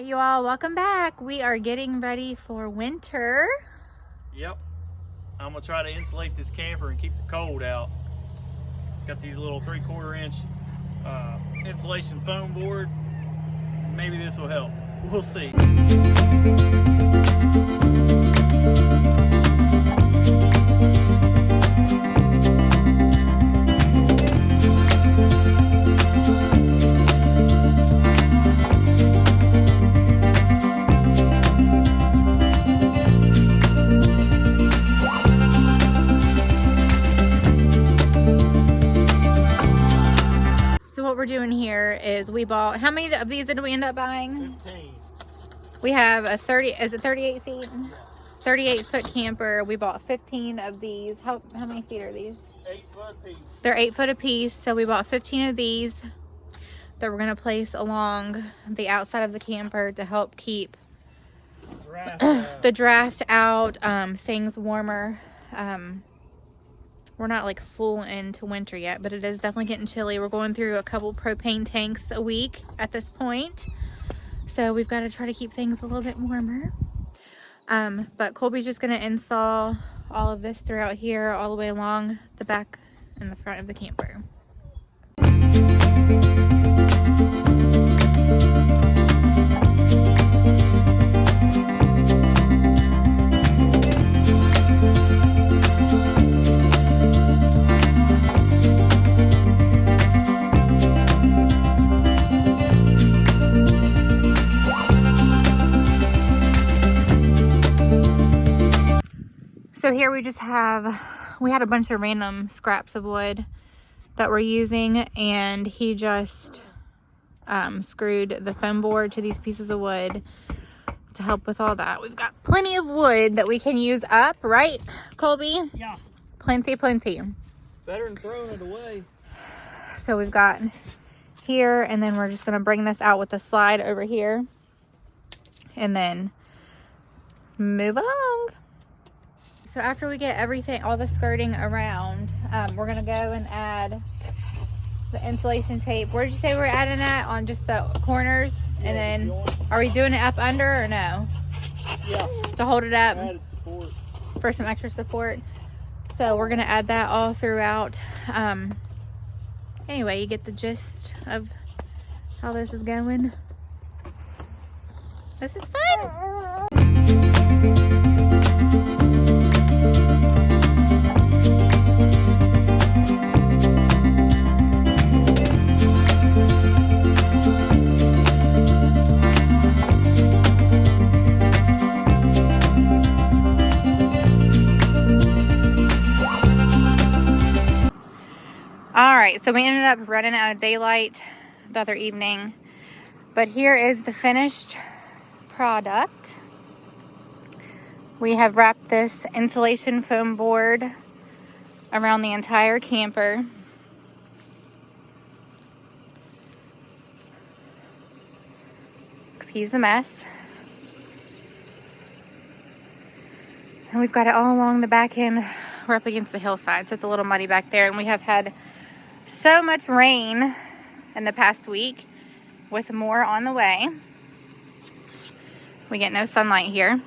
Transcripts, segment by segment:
right, you all, welcome back. We are getting ready for winter. Yep. I'm gonna try to insulate this camper and keep the cold out. It's got these little 3/4 inch insulation foam board. Maybe this will help. We'll see. So what we're doing here is we bought, how many of these did we end up buying? 15. We have a 38 feet? 38 foot camper. We bought 15 of these. How many feet are these? 8 foot apiece. They're 8 foot apiece. So we bought 15 of these that we're going to place along the outside of the camper to help keep the draft out, things warmer. We're not like full into winter yet, but it is definitely getting chilly. We're going through a couple propane tanks a week at this point. So we've got to try to keep things a little bit warmer. But Colby's just going to install all of this throughout here, all the way along the back and the front of the camper. So here we just have, we had a bunch of random scraps of wood that we're using, and he just screwed the foam board to these pieces of wood to help with all that. We've got plenty of wood that we can use up, right, Colby? Yeah. Plenty. Better than throwing it away. So we've got here, and then we're just going to bring this out with a slide over here and then move along. So after we get everything, all the skirting around, we're going to go and add the insulation tape. Where did you say we're adding that? On just the corners? And then, are we doing it up under or no? Yeah. To hold it up? Added support. For some extra support. So we're going to add that all throughout. Anyway, you get the gist of how this is going. This is fun. Alright, so we ended up running out of daylight the other evening, but here is the finished product. We have wrapped this insulation foam board around the entire camper. Excuse the mess. And we've got it all along the back end. We're up against the hillside, so it's a little muddy back there, and we have had so much rain in the past week, with more on the way. We get no sunlight here.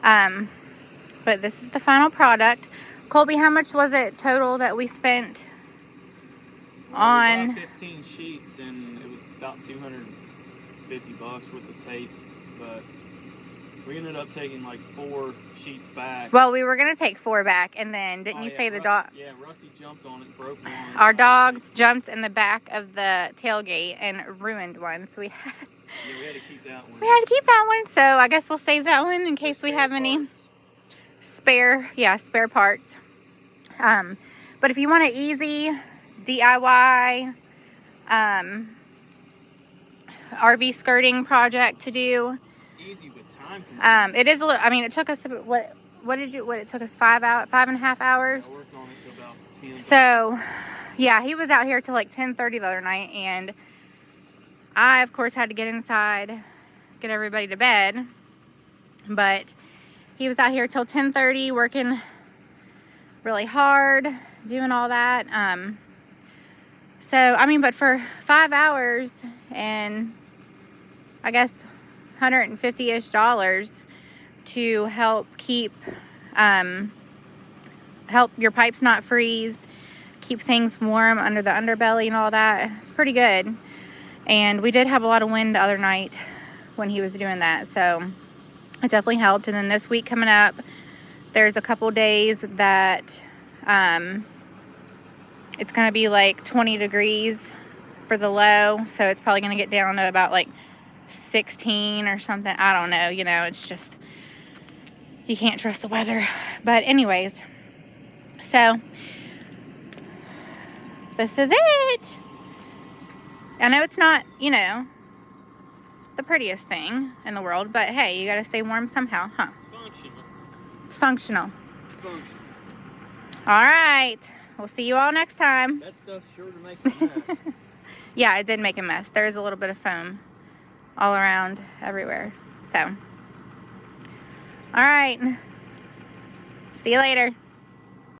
But this is the final product. Colby, how much was it total that we spent on? We bought 15 sheets, and it was about $250 with the tape, but we ended up taking like 4 sheets back. Well, we were going to take 4 back, and then didn't you say the dog? Yeah, Rusty jumped on it, broke one. Our dogs jumped in the back of the tailgate and ruined one, so we had we had to keep that one. We had to keep that one, so I guess we'll save that one in case we have any spare parts. But if you want an easy DIY RV skirting project to do, easy but time consuming. it is a little. I mean, it took us what it took us 5.5 hours. I worked on it till about 10. So, yeah, he was out here till like 10:30 the other night, and I, of course, had to get inside, get everybody to bed. But he was out here till 10:30 working really hard, doing all that. So, I mean, but for 5 hours and I guess $150-ish to help keep help your pipes not freeze, keep things warm under the underbelly and all that. It's pretty good. And we did have a lot of wind the other night when he was doing that, so it definitely helped. And then this week coming up, there's a couple days that it's going to be like 20 degrees for the low, so it's probably going to get down to about like 16 or something. I don't know, you know, it's just, you can't trust the weather. But anyways, so this is it. I know it's not, you know, the prettiest thing in the world, but hey, you got to stay warm somehow, huh? It's functional. It's functional. It's functional. All right, we'll see you all next time. That stuff sure makes a mess. Yeah, it did make a mess. There is a little bit of foam all around everywhere. So, all right. See you later.